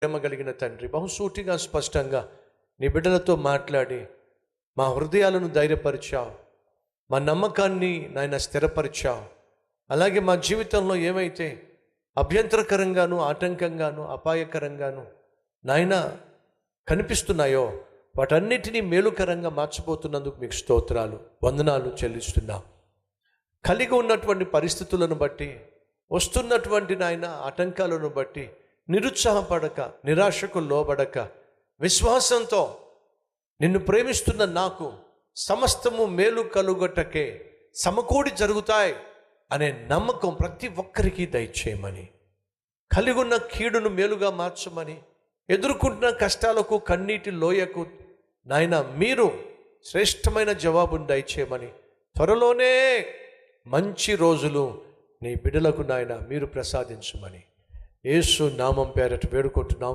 ప్రేమ కలిగిన తండ్రి, బహుసూటిగా స్పష్టంగా నీ బిడ్డలతో మాట్లాడి మా హృదయాలను ధైర్యపరిచావు, మా నమ్మకాన్ని నాయన స్థిరపరిచావు. అలాగే మా జీవితంలో ఏమైతే అభ్యంతరకరంగాను, ఆటంకంగాను, అపాయకరంగాను నాయన కనిపిస్తున్నాయో వాటన్నిటినీ మేలుకరంగా మార్చిపోతున్నందుకు మీకు స్తోత్రాలు, వందనాలు చెల్లిస్తున్నాం. కలిగి ఉన్నటువంటి పరిస్థితులను బట్టి, వస్తున్నటువంటి నాయన ఆటంకాలను బట్టి నిరుత్సాహపడక, నిరాశకు లోబడక, విశ్వాసంతో నిన్ను ప్రేమిస్తున్న నాకు సమస్తము మేలు కలుగటకే సమకూడి జరుగుతాయి అనే నమ్మకం ప్రతి ఒక్కరికి దయచేయమని, కలిగి ఉన్న కీడును మేలుగా మార్చమని, ఎదుర్కొంటున్న కష్టాలకు, కన్నీటి లోయకు నాయన మీరు శ్రేష్టమైన జవాబును దయచేయమని, త్వరలోనే మంచి రోజులు నీ బిడ్డలకు నాయన మీరు ప్రసాదించమని యేసు నామం పేరట వేడుకుంటున్నాం.